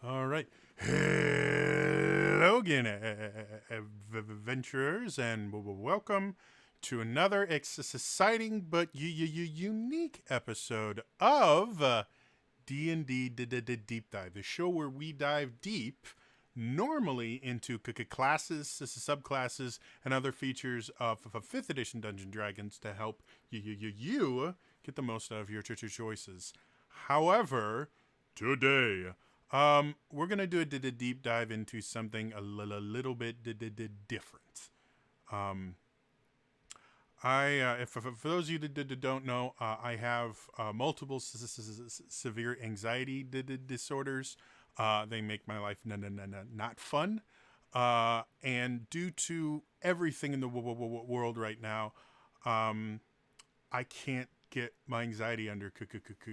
All right. Hello again, adventurers, and welcome to another exciting but unique episode of D&D Deep Dive, the show where we dive deep, normally into classes, subclasses, and other features of 5th edition Dungeons & Dragons to help you get the most out of your choices. However, today, we're gonna do a deep dive into something a little bit different. For those of you that don't know, I have multiple severe anxiety disorders. They make my life not fun. And due to everything in the world right now, I can't get my anxiety under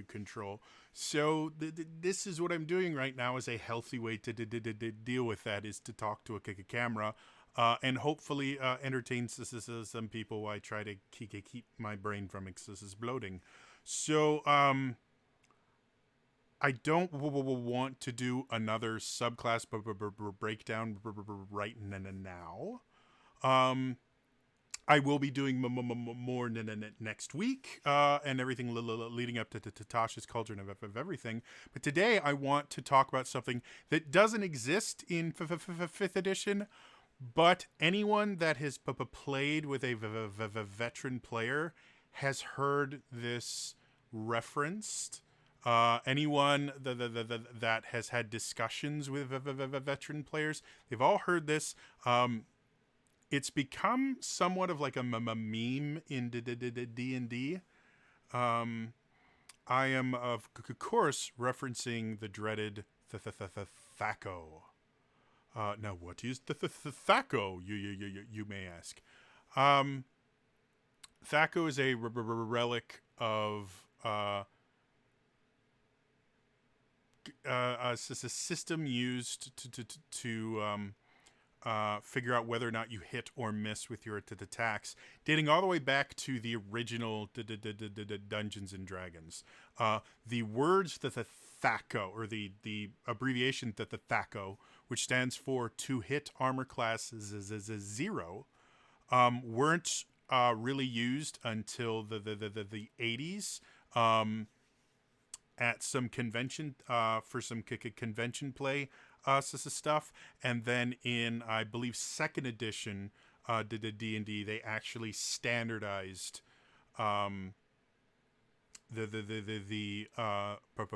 control. So this is what I'm doing right now as a healthy way to deal with that, is to talk to a camera and hopefully entertain some people while I try to keep my brain from exploding. So I don't want to do another subclass breakdown right now. I will be doing more next week and everything leading up to Tasha's Cauldron of Everything. But today I want to talk about something that doesn't exist in 5th edition, but anyone that has played with a veteran player has heard this referenced. Anyone that has had discussions with veteran players, they've all heard this. It's become somewhat of like a meme in D&D. I am, of course, referencing the dreaded THAC0. Now, what is the THAC0, you may ask? THAC0 is a relic of a system used to figure out whether or not you hit or miss with your attacks, dating all the way back to the original Dungeons and Dragons. The words that the THAC0, or the abbreviation that the THAC0, which stands for to hit armor class 0, weren't really used until the 80s. At some convention for some convention play stuff, and then in, I believe, 2nd edition D&D, they actually standardized the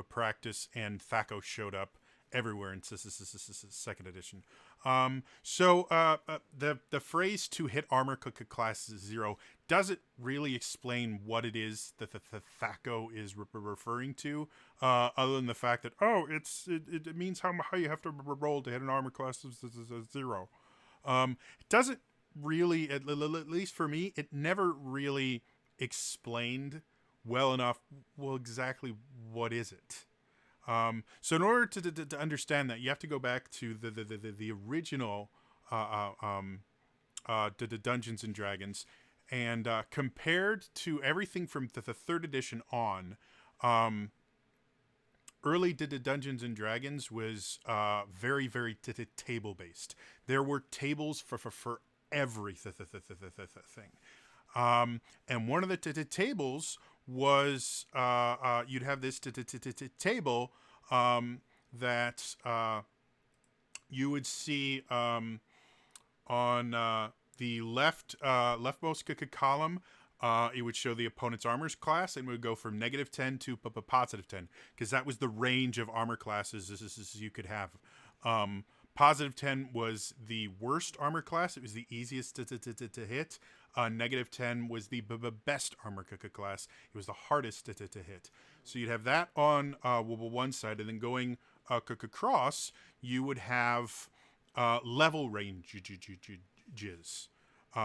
practice, and THAC0 showed up everywhere in 2nd edition. So the phrase "to hit armor class 0" doesn't really explain what it is that the THAC0 is referring to, other than the fact that it means how you have to roll to hit an armor class of 0. It doesn't really, at least for me, it never really explained well enough. Well, exactly what is it? So in order to understand that, you have to go back to the original the Dungeons and Dragons, and compared to everything from the 3rd edition on, early Dungeons and Dragons was very, very table based. There were tables for every thing. And one of the tables was you'd have this table that you would see on the leftmost column. It would show the opponent's armor class, and it would go from -10 to +10, because that was the range of armor classes you could have. +10 was the worst armor class. It was the easiest to hit. -10 was the best armor class. It was the hardest to hit. So you'd have that on one side, and then going across, you would have level ranges.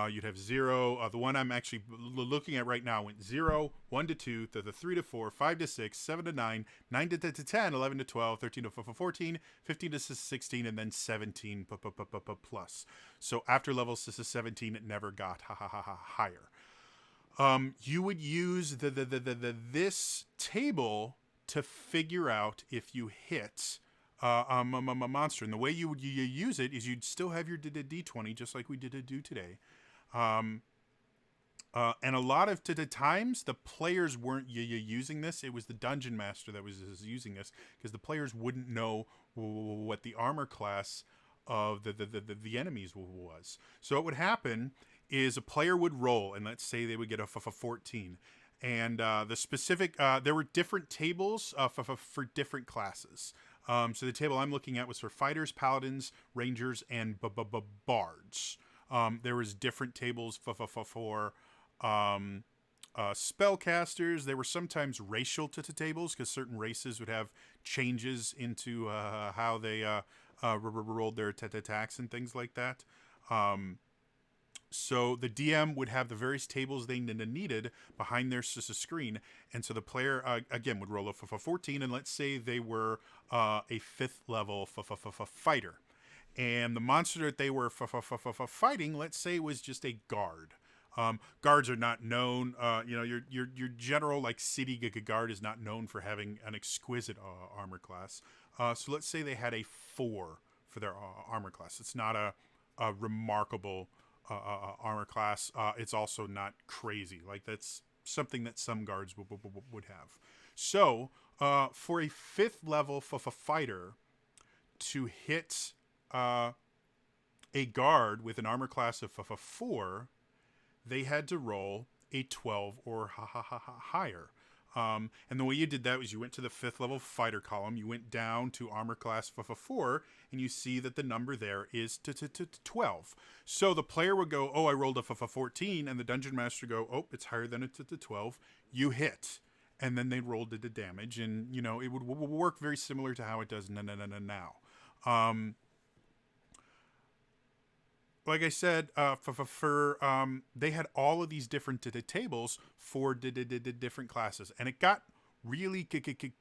You'd have 0. The one I'm actually looking at right now went 0, 1 to 2, to the 3 to 4, 5 to 6, 7 to 9, 9 to 10, 11 to 12, 13 to 14, 15 to 16, and then 17 plus. So after level 17, it never got higher. You would use this table to figure out if you hit monster. And the way you use it is you'd still have your D20 just like we did do today. Um, and a lot of the times, the players weren't using this. It was the dungeon master that was using this because the players wouldn't know what the armor class of the enemies was. So what would happen is a player would roll, and let's say they would get a 14. And the specific, there were different tables for different classes. So the table I'm looking at was for fighters, paladins, rangers, and bards. There was different tables for spellcasters. They were sometimes racial to tables because certain races would have changes into how they rolled their attacks and things like that. So the DM would have the various tables they needed behind their screen, and so the player again would roll a 14, and let's say they were a 5th level fighter, and the monster that they were fighting, let's say, was just a guard. Guards are not known. Your general like city guard is not known for having an exquisite armor class. So let's say they had a 4 for their armor class. It's not a remarkable armor class. It's also not crazy. Like that's something that some guards would have. So for a 5th level fighter to hit a guard with an armor class of 4, they had to roll a 12 or higher. And the way you did that was you went to the 5th level fighter column, you went down to armor class 4, and you see that the number there is 12. So the player would go, oh, I rolled a 14, and the dungeon master go, oh, it's higher than a 12. You hit. And then they rolled the damage, and, it would work very similar to how it does now. Like I said, they had all of these different tables for different classes, and it got really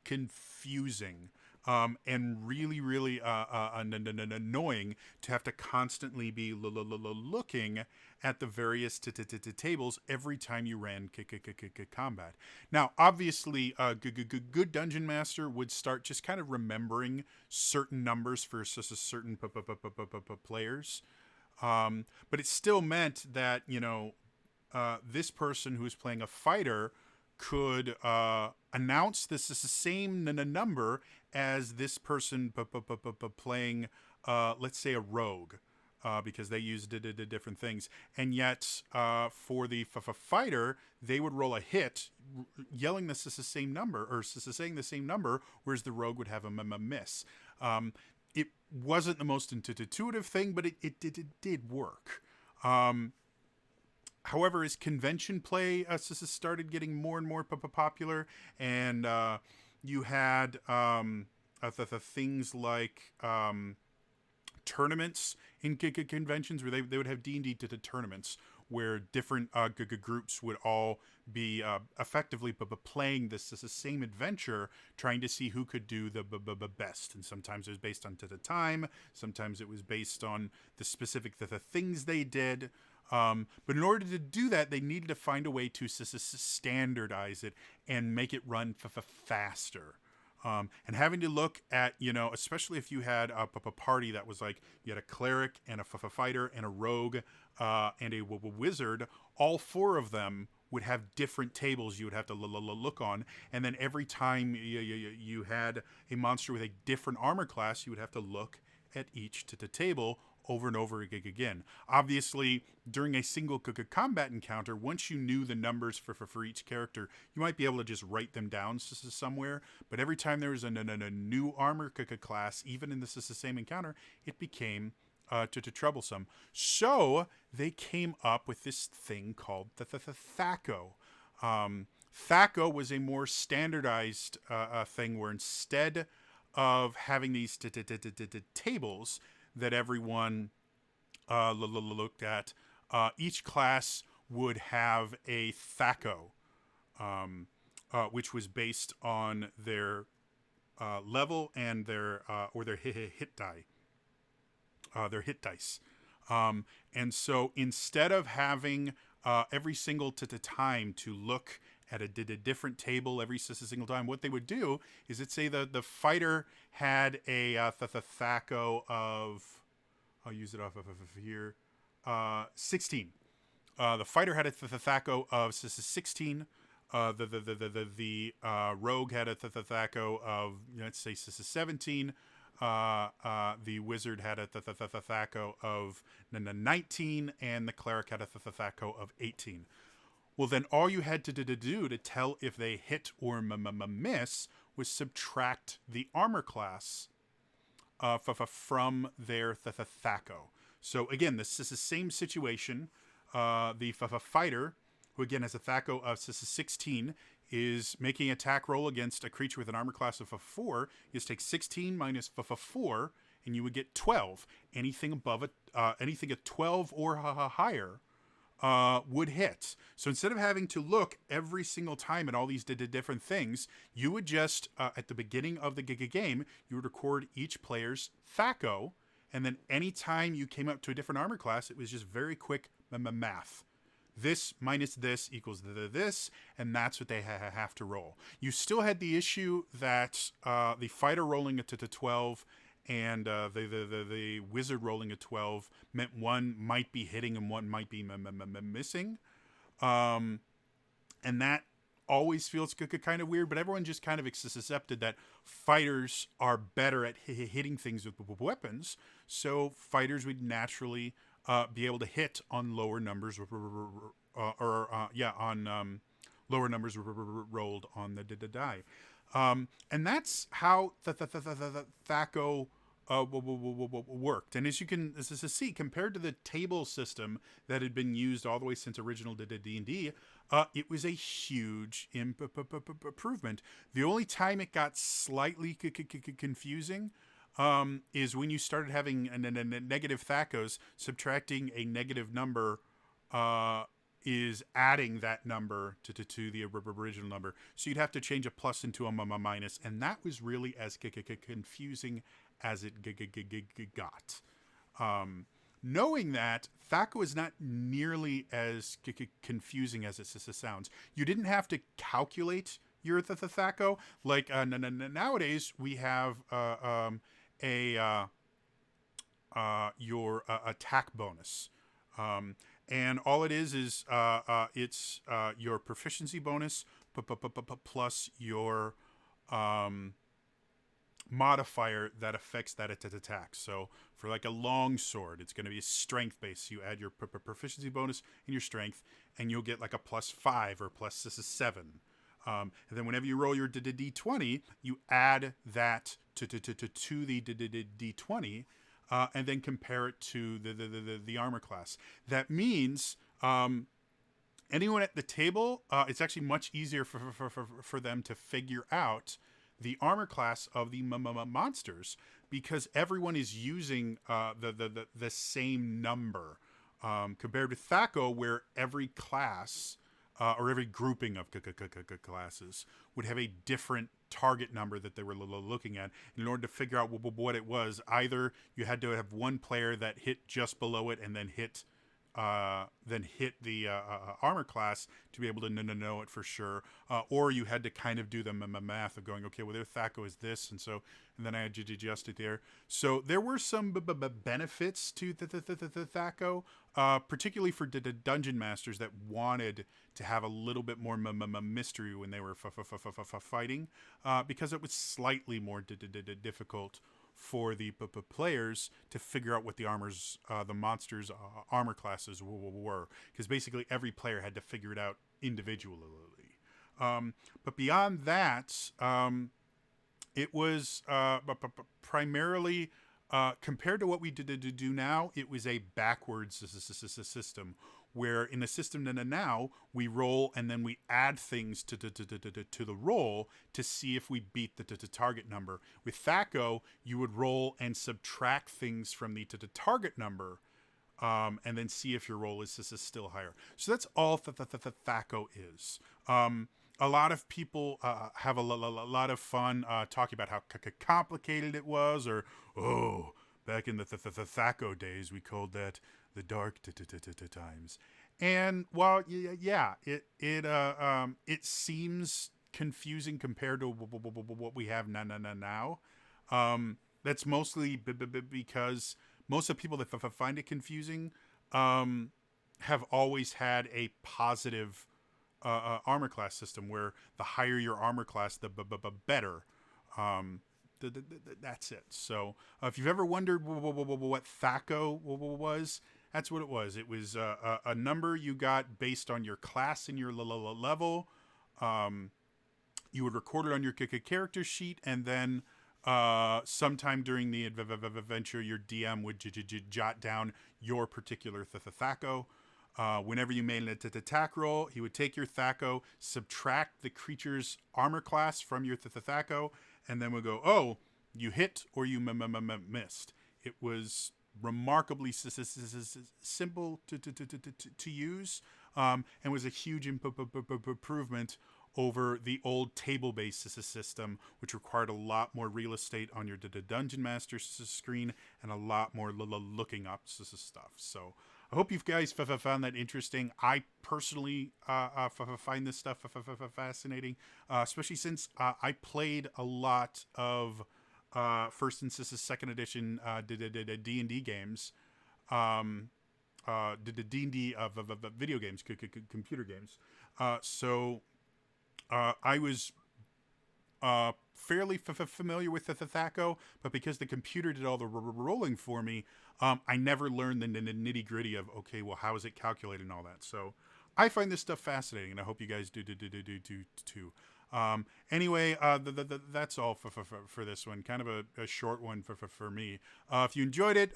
confusing and really annoying to have to constantly be looking at the various tables every time you ran combat. Now, obviously, a good dungeon master would start just kind of remembering certain numbers for certain players. But it still meant that, this person who's playing a fighter could announce this is the same number as this person playing, let's say, a rogue, because they use different things. And yet, for the fighter, they would roll a hit, yelling this is the same number, or saying the same number, whereas the rogue would have a miss. It wasn't the most intuitive thing, but it did work. However, as convention play started getting more and more popular, and you had the things like tournaments in conventions where they would have D&D tournaments where different groups would all be effectively playing the same adventure, trying to see who could do the best. And sometimes it was based on the time, sometimes it was based on the specific the things they did. But in order to do that, they needed to find a way to standardize it and make it run faster. And having to look at, especially if you had a party that was like, you had a cleric and a fighter and a rogue and a wizard, all 4 of them would have different tables you would have to look on. And then every time you had a monster with a different armor class, you would have to look at each table over and over again. Obviously, during a single combat encounter, once you knew the numbers for each character, you might be able to just write them down somewhere. But every time there was a new armor class, even in the same encounter, it became troublesome. So they came up with this thing called the THAC0. THAC0 was a more standardized thing where instead of having these tables that everyone looked at, each class would have a THAC0, which was based on their level and their hit die. Their hit dice. And so instead of having every single time to look had a different table every single time. What they would do is, let's say the fighter had a THAC0 of, I'll use it off of here, 16. The fighter had a THAC0 of 16. The rogue had a THAC0 of, let's say, 17. The wizard had a THAC0 of 19, and the cleric had a THAC0 of 18. Well, then all you had to do to tell if they hit or miss was subtract the armor class from their THAC0. So again, this is the same situation. The fighter, who again has a THAC0 of 16, is making an attack roll against a creature with an armor class of 4. You just take 16 minus 4, and you would get 12. Anything above anything at 12 or higher would hit. So instead of having to look every single time at all these different things, you would just, at the beginning of the game, you would record each player's THAC0, and then anytime you came up to a different armor class, it was just very quick math. This minus this equals this, and that's what they have to roll. You still had the issue that the fighter rolling it to 12 and the wizard rolling a 12 meant one might be hitting and one might be missing. And that always feels kind of weird, but everyone just kind of accepted that fighters are better at hitting things with weapons, so fighters would naturally be able to hit on lower numbers on lower numbers rolled on the die. And that's how the THAC0 worked. And as you can see, compared to the table system that had been used all the way since original D&D, it was a huge improvement. The only time it got slightly confusing is when you started having negative THAC0s. Subtracting a negative number is adding that number to the original number. So you'd have to change a plus into a minus, and that was really as confusing as it got. Knowing that, THAC0 is not nearly as confusing as it sounds. You didn't have to calculate your THAC0. Like nowadays, we have your attack bonus. And all it is it's your proficiency bonus plus your modifier that affects that attack. So for like a long sword, it's going to be a strength base. You add your proficiency bonus and your strength, and you'll get like a +5 or +7. And then whenever you roll your d20, you add that to the d20. And then compare it to the armor class. That means anyone at the table, it's actually much easier for them to figure out the armor class of the monsters, because everyone is using the same number, compared to THAC0, where every class or every grouping of classes would have a different target number that they were looking at. In order to figure out what it was, either you had to have one player that hit just below it and then hit the armor class to be able to know it for sure, or you had to kind of do the math of going, okay, well, their THAC0 is this, and then I had to adjust it there. So there were some benefits to the THAC0, particularly for dungeon masters that wanted to have a little bit more mystery when they were fighting, because it was slightly more difficult for the players to figure out what the monsters' armor classes were, because basically every player had to figure it out individually. But beyond that, it was primarily, compared to what we do now, it was a backwards system, where in the system now we roll and then we add things to the roll to see if we beat the target number. With THAC0, you would roll and subtract things from the target number, and then see if your roll is still higher. So that's all THAC0 is. A lot of people have a lot of fun talking about how complicated it was, or back in the THAC0 days, we called that the dark times. And while it seems confusing compared to what we have now. That's mostly because most of the people that find it confusing have always had a positive armor class system where the higher your armor class, the better. Um, that's it. So if you've ever wondered what THAC0 was, that's what it was. It was a number you got based on your class and your level. You would record it on your character sheet, and then sometime during the adventure, your DM would jot down your particular THAC0. Whenever you made an attack roll, he would take your THAC0, subtract the creature's armor class from your THAC0, and then would go, oh, you hit or you missed. It was remarkably simple to use, and was a huge improvement over the old table-based system, which required a lot more real estate on your Dungeon Master screen and a lot more looking up stuff. So I hope you guys found that interesting. I personally find this stuff fascinating, especially since I played a lot of first and second edition D&D games, the D&D of video games, computer games. So I was fairly familiar with the THAC0, but because the computer did all the rolling for me, I never learned the nitty gritty of, okay, well, how is it calculated and all that. So I find this stuff fascinating, and I hope you guys do too. Anyway, that's all for this one. Kind of a short one for me. If you enjoyed it,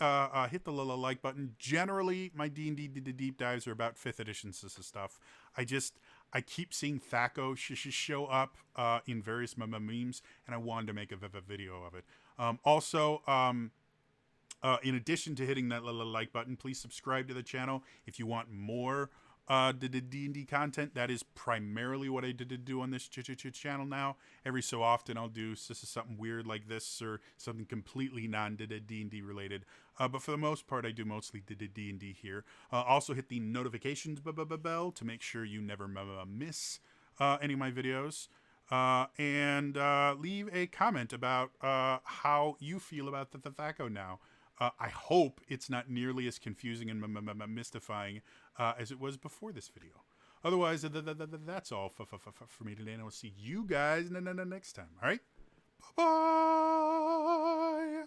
hit the like button. Generally, my D&D deep dives are about 5th edition stuff. I keep seeing THAC0 show up in various memes, and I wanted to make a video of it. Also, in addition to hitting that like button, please subscribe to the channel if you want more D&D content. That is primarily what I do on this channel now. Every so often I'll do something weird like this or something completely non-D&D related. But for the most part, I do mostly D&D here. Also hit the notifications bell to make sure you never miss any of my videos. And leave a comment about how you feel about the THAC0 now. I hope it's not nearly as confusing and mystifying as it was before this video. Otherwise, that's all for me today, and I will see you guys next time. All right? Bye-bye!